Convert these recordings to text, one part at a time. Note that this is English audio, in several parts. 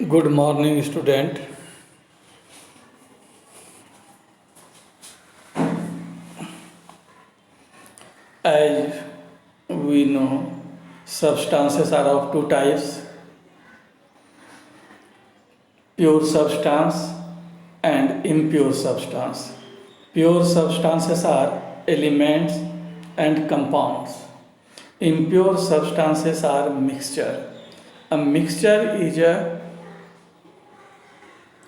Good morning, student. As we know, substances are of two types: pure substance and impure substance. Pure substances are elements and compounds. Impure substances are mixture. A mixture is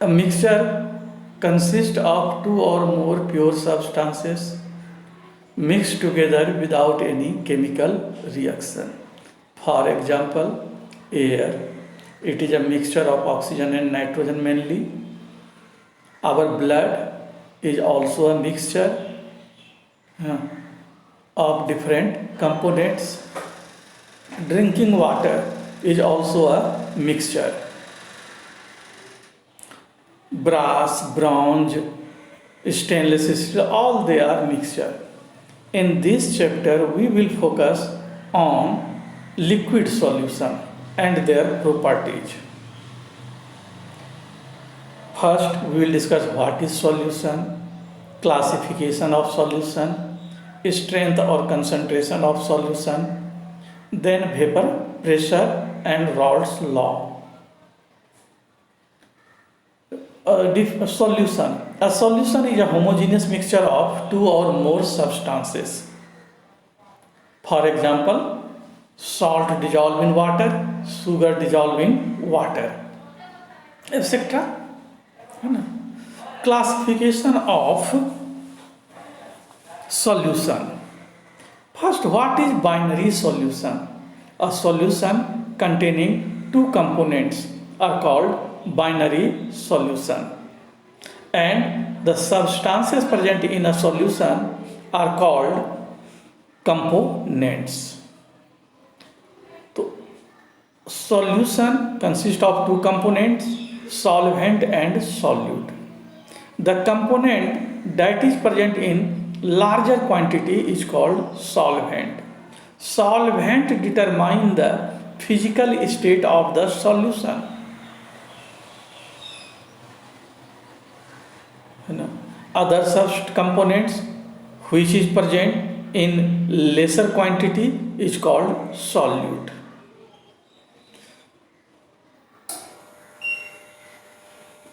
a mixture consists of two or more pure substances mixed together without any chemical reaction. For example, air. It is a mixture of oxygen and nitrogen mainly. Our blood is also a mixture uh, of different components. Drinking water is also a mixture. Brass, bronze, stainless steel, all they are mixture. In this chapter, we will focus on liquid solution and their properties. First, we will discuss what is solution, classification of solution, strength or concentration of solution, then vapor pressure and Raoult's law. Solution. A solution is a homogeneous mixture of two or more substances. For example, salt dissolved in water, sugar dissolved in water, etc. Classification of solution. First, what is binary solution? A solution containing two components are called binary solution, and the substances present in a solution are called components. So, solution consists of two components, solvent and solute. The component that is present in larger quantity is called solvent. Solvent determine the physical state of the solution. Other such components which is present in lesser quantity is called solute.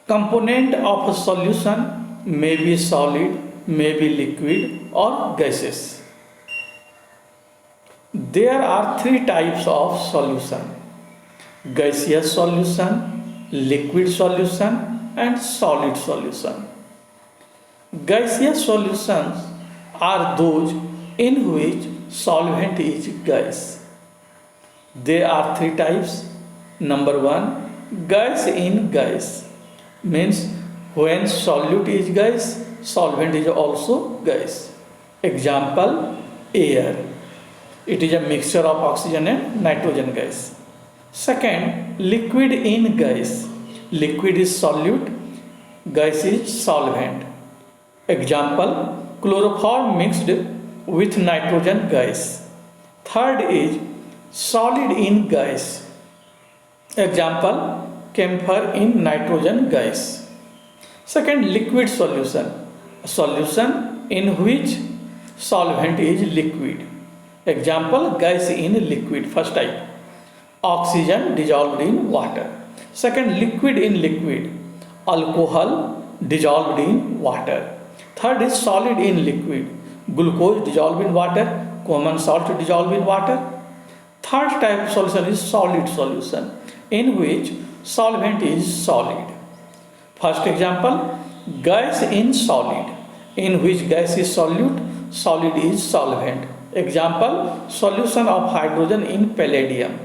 Component of a solution may be solid, may be liquid or gaseous. There are three types of solution: gaseous solution, liquid solution and solid solution. Gaseous solutions are those in which solvent is gas. There are three types. Number one, gas in gas, means when solute is gas, solvent is also gas. Example, air. It is a mixture of oxygen and nitrogen gas. Second, liquid in gas. Liquid is solute, gas is solvent. Example, chloroform mixed with nitrogen gas. Third is solid in gas. Example, camphor in nitrogen gas. Second, liquid solution. A solution in which solvent is liquid. Example, gas in liquid. First type, oxygen dissolved in water. Second, liquid in liquid, alcohol dissolved in water. Third is solid in liquid, glucose dissolved in water, common salt dissolved in water. Third type of solution is solid solution, in which solvent is solid. First example, gas in solid, in which gas is solute, solid is solvent. Example, solution of hydrogen in palladium.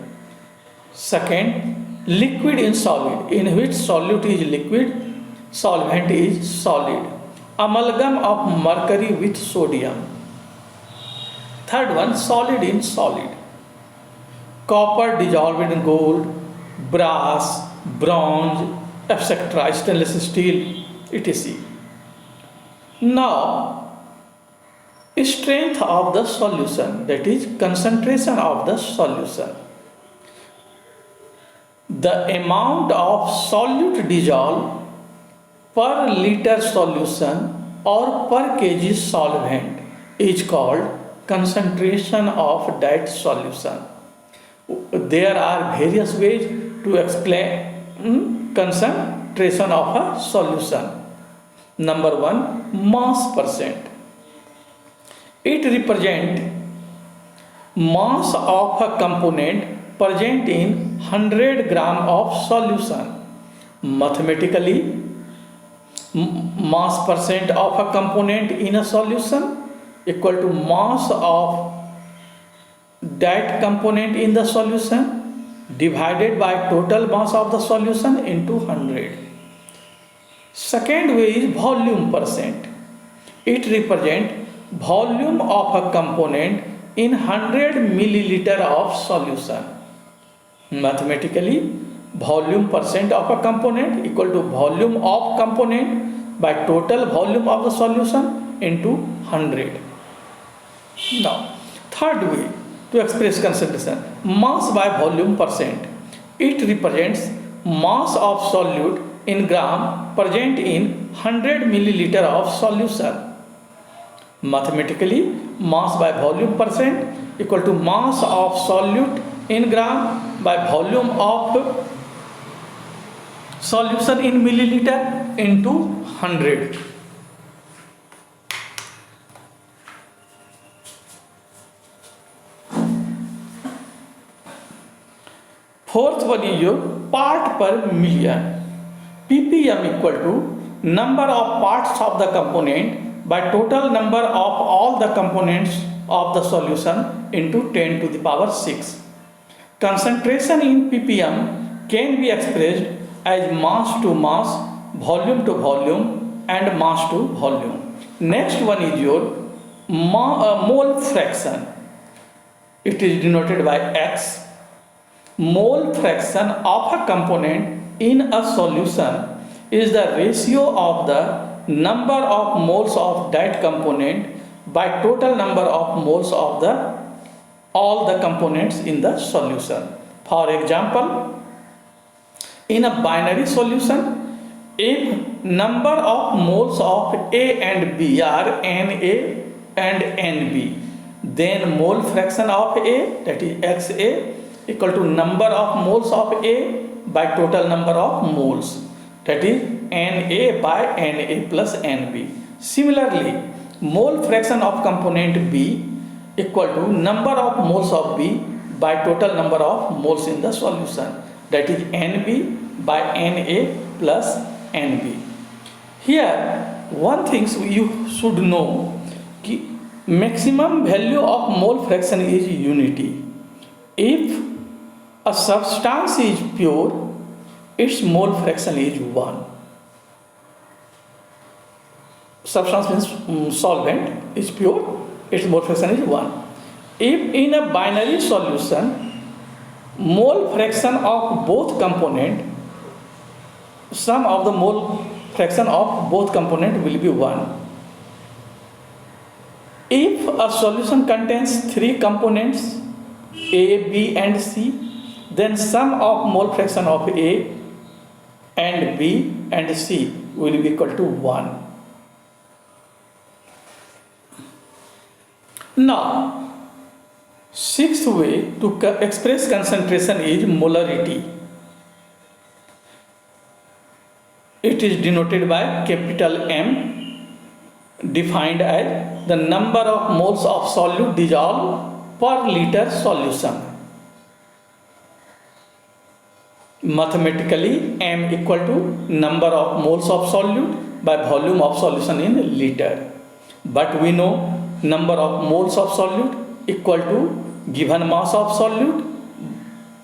Second, liquid in solid, in which solute is liquid, solvent is solid. Amalgam of mercury with sodium. Third one, solid in solid, copper dissolved in gold, brass, bronze, etc., stainless steel, etc. Now, strength of the solution, that is concentration of the solution. The amount of solute dissolved per liter solution or per kg solvent is called concentration of that solution. There are various ways to explain concentration of a solution. Number one, mass percent. It represents mass of a component present in 100 gram of solution. Mathematically, mass percent of a component in a solution equal to mass of that component in the solution divided by total mass of the solution into 100. Second way is volume percent. It represents volume of a component in 100 milliliter of solution. Mathematically, volume percent of a component equal to volume of component by total volume of the solution into 100. Now, third way to express concentration, mass by volume percent. It represents mass of solute in gram present in 100 milliliter of solution. Mathematically, mass by volume percent equal to mass of solute in gram by volume of solution in milliliter into 100. Fourth one is your part per million. ppm equal to number of parts of the component by total number of all the components of the solution into 10 to the power 6. Concentration in ppm can be expressed as mass to mass, volume to volume and mass to volume. Next one is your mole fraction. It is denoted by X. Mole fraction of a component in a solution is the ratio of the number of moles of that component by total number of moles of all the components in the solution. For example, in a binary solution, if number of moles of A and B are Na and Nb, then mole fraction of A, that is Xa, equal to number of moles of A by total number of moles, that is Na by Na plus Nb. Similarly, mole fraction of component B equal to number of moles of B by total number of moles in the solution, that is Nb by Na plus Nb. Here one thing you should know, maximum value of mole fraction is unity. If a substance is pure, its mole fraction is 1. Substance means solvent is pure, its mole fraction is 1. If in a binary solution, mole fraction of both component, sum of the mole fraction of both component will be 1. If a solution contains 3 components, A, B and C, then sum of mole fraction of A and B and C will be equal to 1. Now, sixth way to express concentration is molarity. It is denoted by capital M, defined as the number of moles of solute dissolved per liter solution. Mathematically, M equal to number of moles of solute by volume of solution in liter. But we know number of moles of solute equal to given mass of solute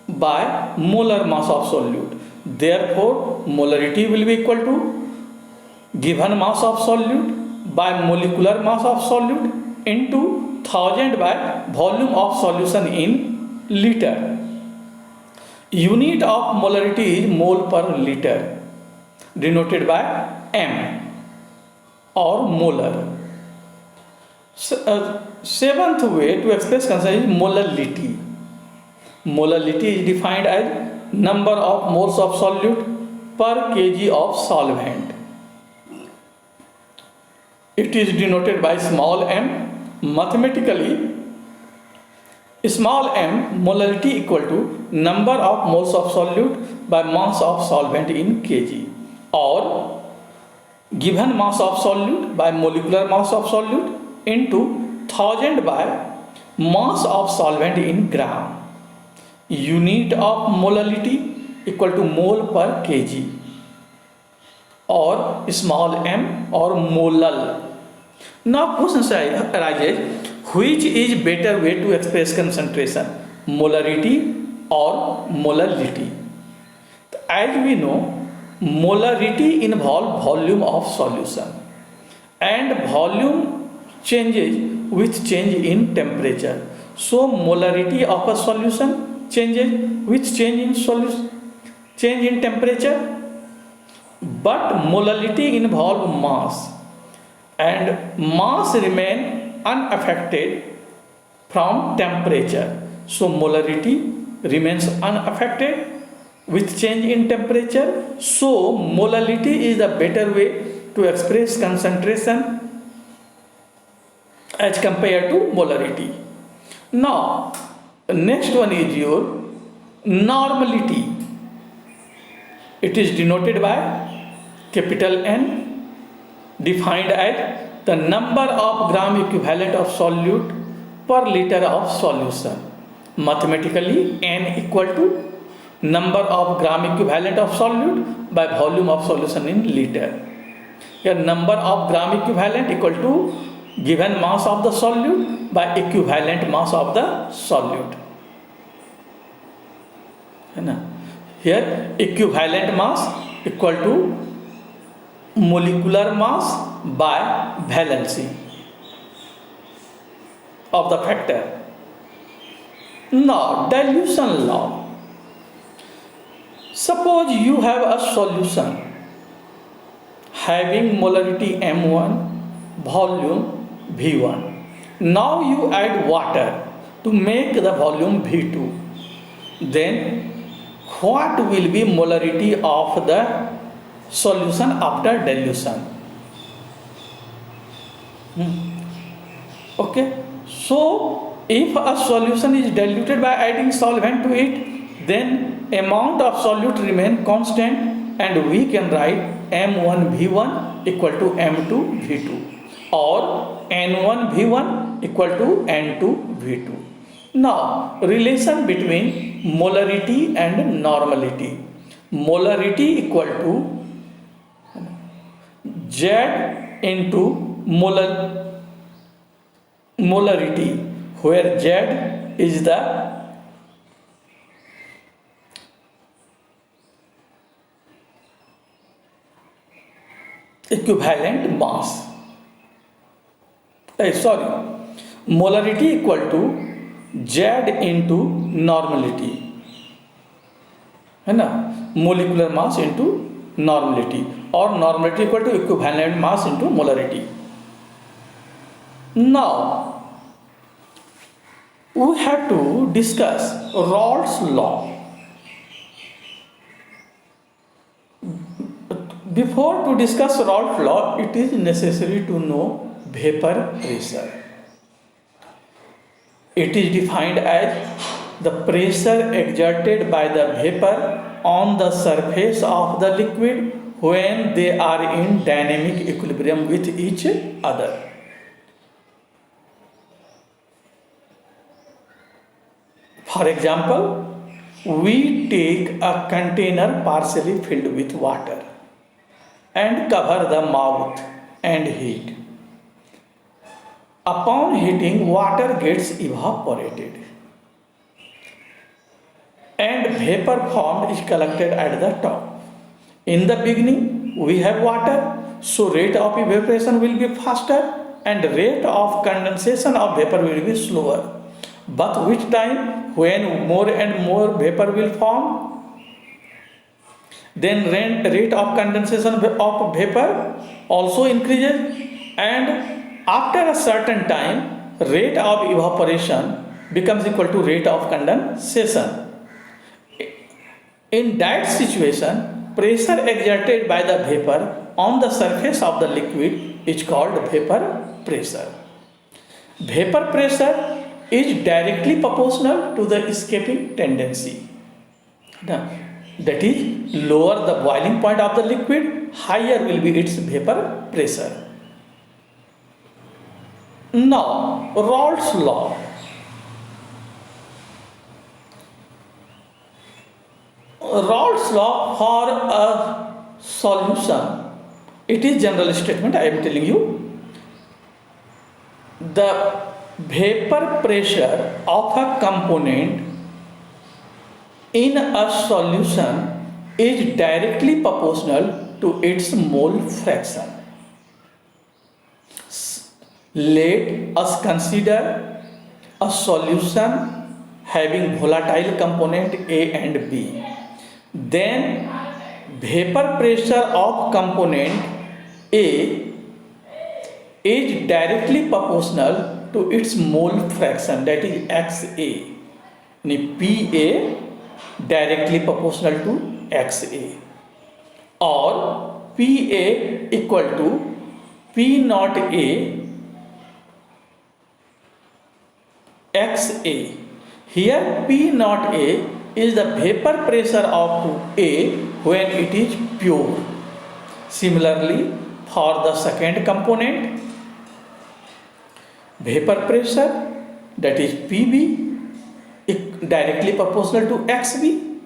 by molar mass of solute. Therefore, molarity will be equal to given mass of solute by molecular mass of solute into 1000 by volume of solution in liter. Unit of molarity is mole per liter, denoted by M or molar. Seventh way to express concentration is molality. Molality is defined as number of moles of solute per kg of solvent. It is denoted by small m. Mathematically, small m molarity equal to number of moles of solute by mass of solvent in kg, or given mass of solute by molecular mass of solute into 1000 by mass of solvent in gram. Unit of molarity equal to mole per kg, or small m, or molal. Now question arises, which is better way to express concentration, molarity or molality? As we know, molarity involves volume of solution, and volume changes with change in temperature. So molarity of a solution changes with change in temperature, but molality involves mass, and mass remain unaffected from temperature. So molarity remains unaffected with change in temperature. So molality is the better way to express concentration as compared to molarity. Now next one is your normality. It is denoted by capital N, defined as the number of gram equivalent of solute per liter of solution. Mathematically, N equal to number of gram equivalent of solute by volume of solution in liter. Here number of gram equivalent equal to given mass of the solute by equivalent mass of the solute. Here equivalent mass equal to molecular mass by valency of the factor. Now dilution law. Suppose you have a solution having molarity M1, volume V1. Now you add water to make the volume V2. Then what will be molarity of the solution after dilution? Okay, so if a solution is diluted by adding solvent to it, then amount of solute remain constant, and we can write M1 V1 equal to M2 V2, or N1 V1 equal to N2 V2. Now relation between molarity and normality. Molarity equal to Z into molarity, where Z is the equivalent mass. Molarity equal to Z into normality, है ना, molecular mass into normality, or normality equal to equivalent mass into molarity. Now we have to discuss Raoult's law. Before to discuss Raoult's law, it is necessary to know vapor pressure. It is defined as the pressure exerted by the vapor on the surface of the liquid when they are in dynamic equilibrium with each other. For example, we take a container partially filled with water and cover the mouth and heat. Upon heating, water gets evaporated and vapor formed is collected at the top. In the beginning, we have water, so rate of evaporation will be faster and rate of condensation of vapor will be slower. But with time, when more and more vapor will form, then rate of condensation of vapor also increases, and after a certain time, rate of evaporation becomes equal to rate of condensation. In that situation, pressure exerted by the vapor on the surface of the liquid is called vapor pressure. Vapor pressure is directly proportional to the escaping tendency. Now, that is, lower the boiling point of the liquid, higher will be its vapor pressure. Now, Raoult's law. Raoult's law for a solution. It is general statement I am telling you. The vapor pressure of a component in a solution is directly proportional to its mole fraction. Let us consider a solution having volatile component A and B. Then vapor pressure of component A is directly proportional to its mole fraction, that is XA. PA directly proportional to XA, or PA equal to P naught A XA. Here P naught A is the vapor pressure of A when it is pure. Similarly, for the second component, vapor pressure, that is PB, directly proportional to XB,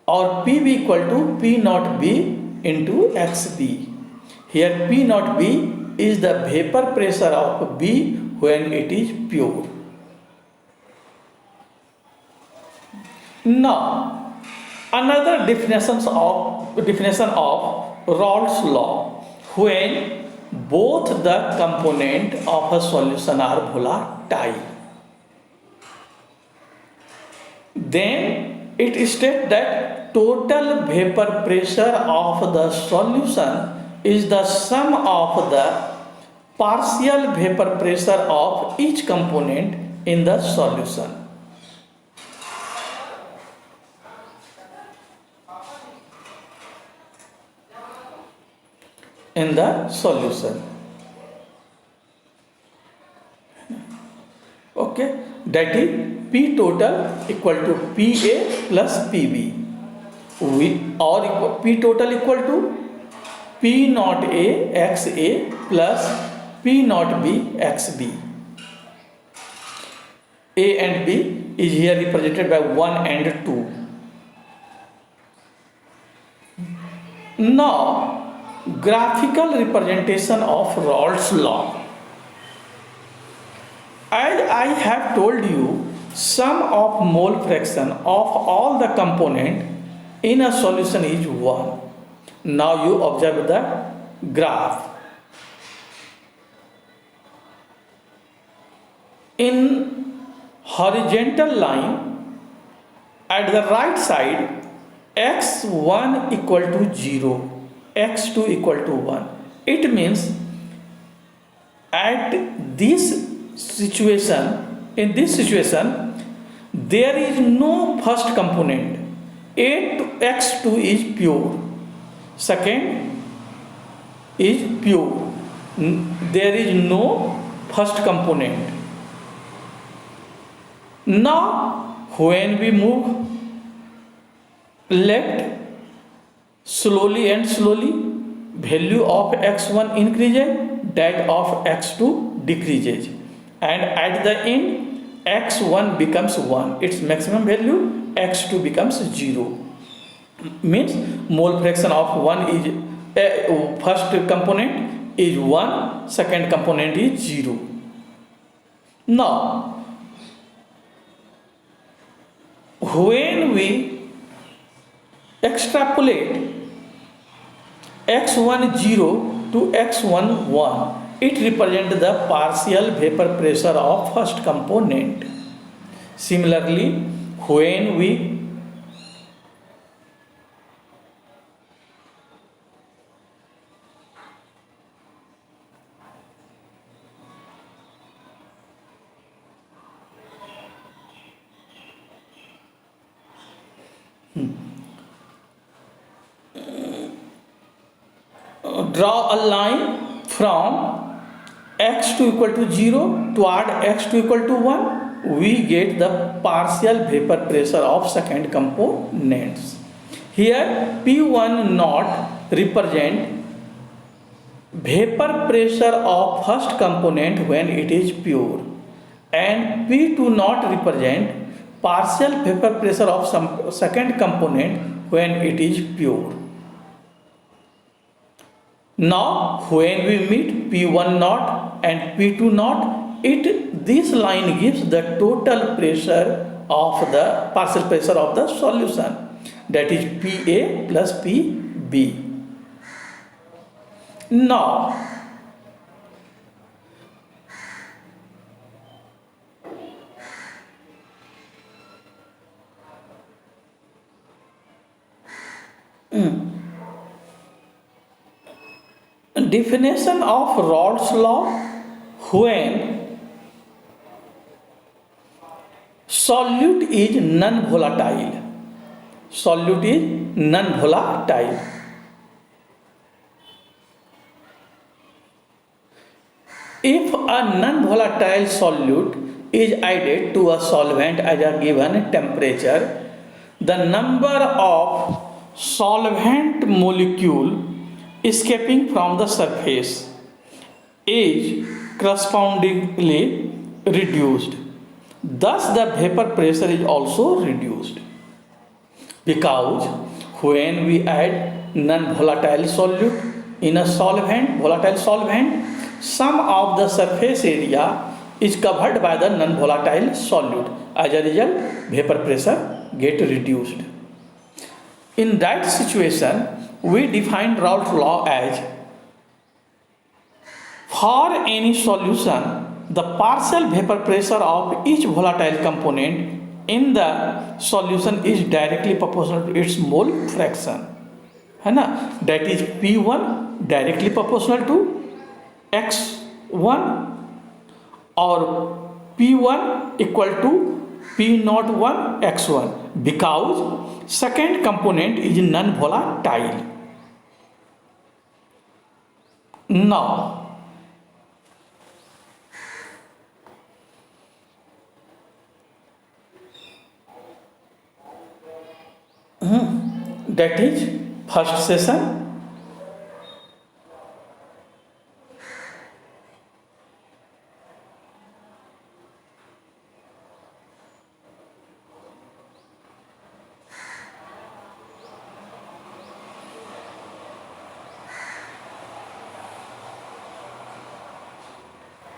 or PB equal to P naught B into XB. Here P naught B is the vapor pressure of B when it is pure. Now, another definition of Raoult's law: when both the component of a solution are volatile, then it states that total vapor pressure of the solution is the sum of the partial vapor pressure of each component in the solution. Okay, that is P total equal to PA plus PB, or P total equal to P naught A XA plus P naught B XB. A and B is here represented by 1 and 2. Now, graphical representation of Raoult's law. As I have told you, sum of mole fraction of all the component in a solution is 1. Now you observe the graph. In horizontal line at the right side, x1 equal to 0, x2 equal to 1. It means at this situation, in this situation, there is no first component. A to x2 is pure, second is pure. There is no first component. Now, when we move left slowly and slowly, value of x1 increases, that of x2 decreases, and at the end x1 becomes 1, its maximum value, x2 becomes 0. Means mole fraction of 1 is first component is 1, second component is 0. Now, when we extrapolate x1 0 to x1 1, it represents the partial vapor pressure of first component. Similarly, when we draw a line from x2 equal to 0 toward x2 equal to 1, we get the partial vapor pressure of second components. Here P1 naught represent vapor pressure of first component when it is pure, and P2 naught represent partial vapor pressure of some second component when it is pure. Now when we meet P1 naught and P2 naught, this line gives the total pressure of the partial pressure of the solution, that is PA plus PB. Now definition of Raoult's law: when solute is non-volatile. Solute is non-volatile. If a non-volatile solute is added to a solvent at a given temperature, the number of solvent molecule escaping from the surface is correspondingly reduced. Thus, the vapor pressure is also reduced. Because when we add non-volatile solute in a volatile solvent, some of the surface area is covered by the non-volatile solute. As a result, vapor pressure gets reduced. In that situation, we define Raoult's law as: for any solution, the partial vapor pressure of each volatile component in the solution is directly proportional to its mole fraction. है ना? That is P1 directly proportional to x1 or P1 equal to P01 x1, because second component is non-volatile. Now that is first session.